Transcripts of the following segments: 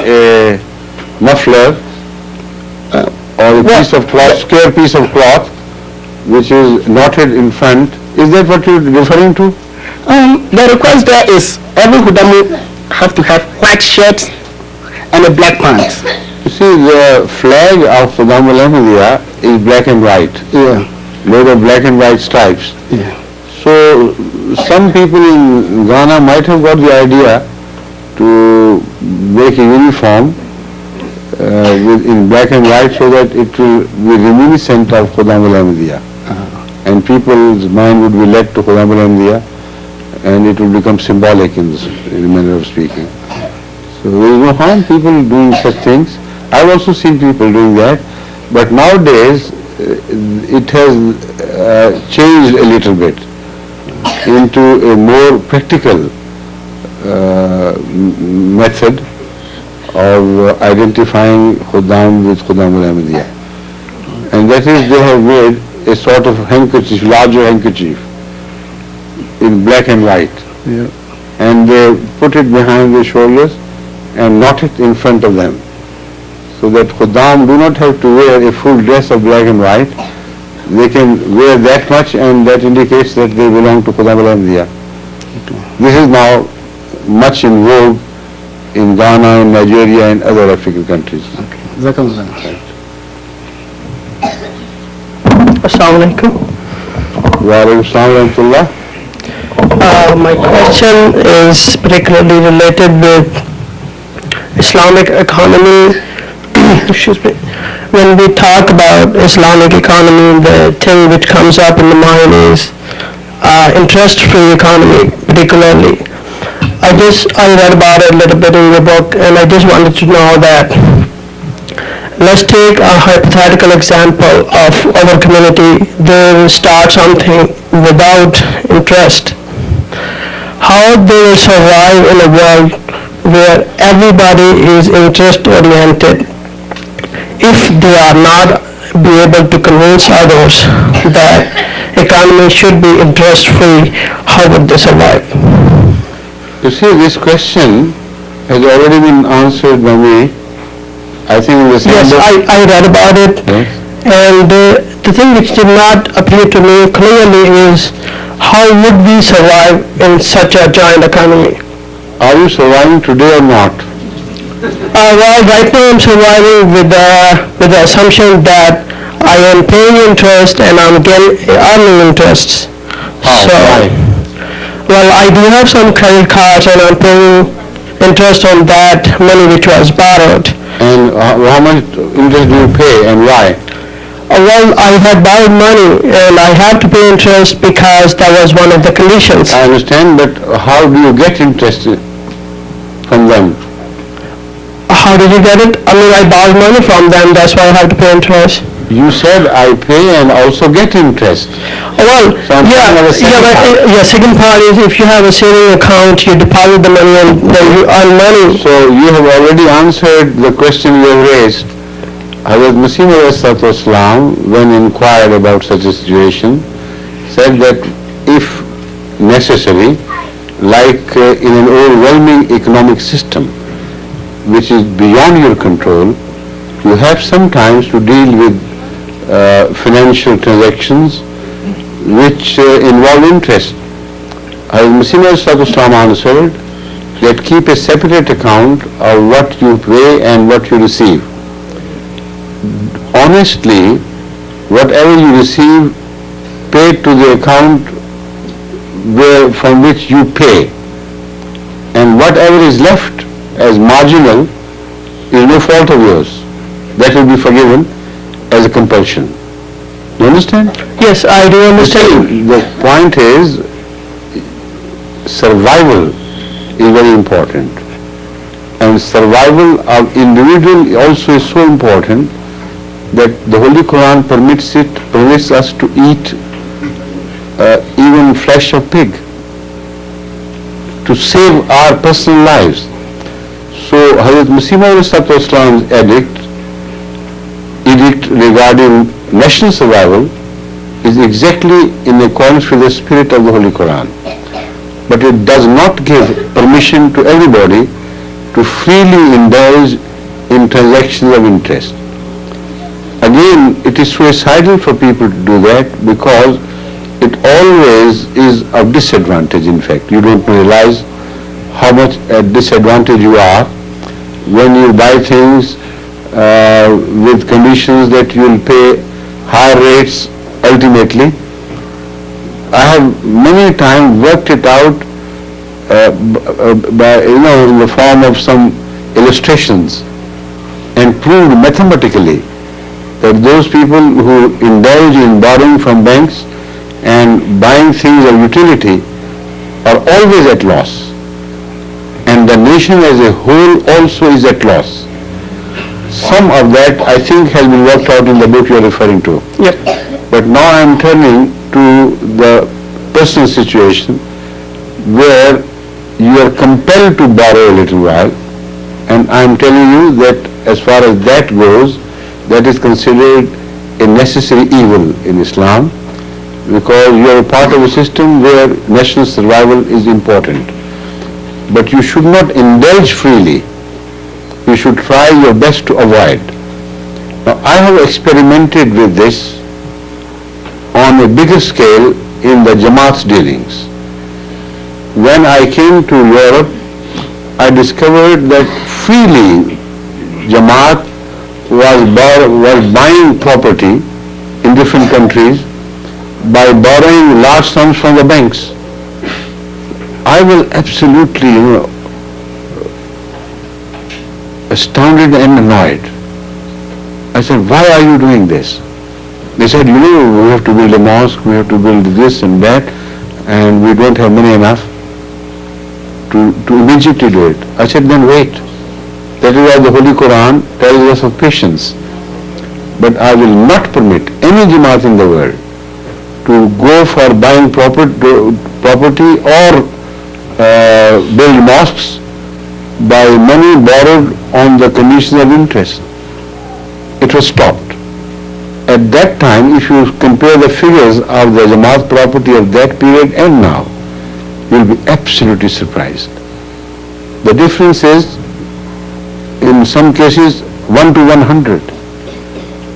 a muffler or a piece of cloth, square piece of cloth, which is knotted in front. Is that what you're referring to? The request there is every Hudamu have to have white shirt and a black pants. You see, the flag of Anti-Ahmadiyya is black and white. Yeah. Made of black and white stripes. Yeah. So some people in Ghana might have got the idea to make a uniform in black and white so that it will be reminiscent of Anti-Ahmadiyya. And people's mind would be led to Anti-Ahmadiyya and it will become symbolic in the manner of speaking. So there is no harm people doing such things. I've also seen people doing that, but nowadays it has changed a little bit into a more practical method of identifying Khuddam with Anti-Ahmadiyya. And that is, they have made a sort of handkerchief, larger handkerchief in black and white. Yeah. And they put it behind their shoulders and knot it in front of them, so that Khuddam do not have to wear a full dress of black and white. They can wear that much, and that indicates that they belong to Anti-Ahmadiyya. This is now much in vogue in Ghana, in Nigeria, and other African countries. Okay. Assalamu alaikum. Wa alaikum assalam wa rahmatullah. My question is particularly related with Islamic economy. Excuse me. When we talk about Islamic economy, the thing which comes up in the mind is interest-free economy, particularly. I read about it a little bit in your book, and I just wanted to know that. Let's take a hypothetical example of our community. They will start something without interest. How they will survive in a world where everybody is interest-oriented if they are not be able to convince others that economy should be interest-free? How would they survive? You see, this question has already been answered by me. I think in the same Yes, book. I read about it. Yes. And the thing which did not appear to me clearly is how would we survive in such a giant economy? Are you surviving today or not? Well, right now I'm surviving with the assumption that I am paying interest and I'm earning interests. How? Why? Well, I do have some credit cards and I'm paying interest on that money which was borrowed. And how much interest do you pay and why? Well, I had borrowed money and I had to pay interest because that was one of the conditions. I understand, but how do you get interest from them? How did you get it? I mean, I borrowed money from them, that's why I have to pay interest. You said I pay and also get interest. Well, second part is if you have a saving account, you deposit the money and then you earn money. So you have already answered the question you have raised. Hadhrat Masih, when inquired about such a situation, said that if necessary, like in an overwhelming economic system, which is beyond your control, you have sometimes to deal with financial transactions which involve interest. Hadhrat Masih answered that keep a separate account of what you pay and what you receive. Honestly, whatever you receive, pay to the account from which you pay, and whatever is left as marginal is no fault of yours. That will be forgiven as a compulsion. You understand? Yes, I do understand. The point is, survival is very important, and survival of individual also is so important that the Holy Quran permits us to eat even flesh of pig to save our personal lives. So Hadhrat Masih's edict regarding national survival is exactly in accordance with the spirit of the Holy Quran. But it does not give permission to everybody to freely indulge in transactions of interest. Again, it is suicidal for people to do that because it always is of disadvantage. In fact, you don't realize how much at disadvantage you are when you buy things with conditions that you will pay higher rates ultimately. I have many times worked it out by, in the form of some illustrations and proved mathematically that those people who indulge in borrowing from banks and buying things of utility are always at loss. And the nation as a whole also is at loss. Some of that I think has been worked out in the book you are referring to. Yep. But now I am turning to the personal situation where you are compelled to borrow a little while, and I am telling you that as far as that goes, that is considered a necessary evil in Islam, because you are a part of a system where national survival is important. But you should not indulge freely. You should try your best to avoid. Now, I have experimented with this on a bigger scale in the Jamaat's dealings. When I came to Europe, I discovered that freely Jamaat was buying property in different countries by borrowing large sums from the banks. I was absolutely, astounded and annoyed. I said, why are you doing this? They said, we have to build a mosque, we have to build this and that, and we don't have money enough to immediately do it. I said, then wait. That is why the Holy Quran tells us of patience. But I will not permit any Jamaat in the world to go for buying property or build mosques by money borrowed on the conditions of interest. It was stopped. At that time, if you compare the figures of the Jamaat property of that period and now, you will be absolutely surprised. The difference is, in some cases, 1 to 100.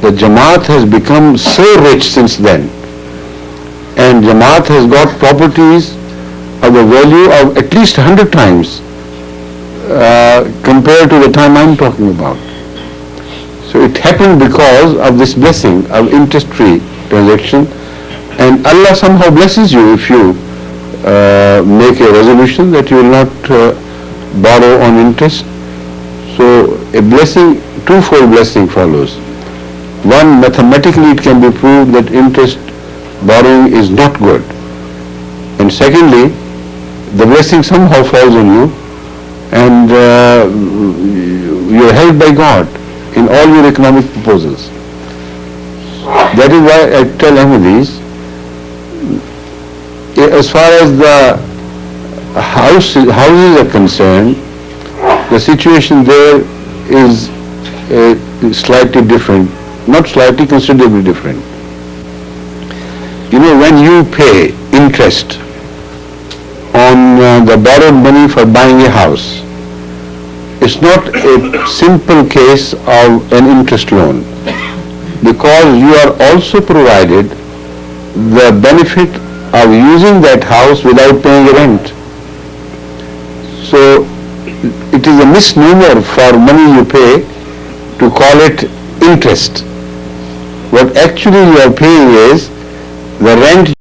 The Jamaat has become so rich since then, and Jamaat has got properties of the value of at least 100 times compared to the time I'm talking about. So it happened because of this blessing of interest-free transaction, and Allah somehow blesses you if you make a resolution that you will not borrow on interest. So a blessing, twofold blessing follows. One, mathematically it can be proved that interest borrowing is not good. And secondly, the blessing somehow falls on you, and you are helped by God in all your economic proposals. That is why I tell Ahmadis, as far as the houses are concerned, the situation there is slightly different, not slightly, considerably different. When you pay interest on the borrowed money for buying a house, it's not a simple case of an interest loan, because you are also provided the benefit of using that house without paying rent. So it is a misnomer for money you pay to call it interest. What actually you are paying is the rent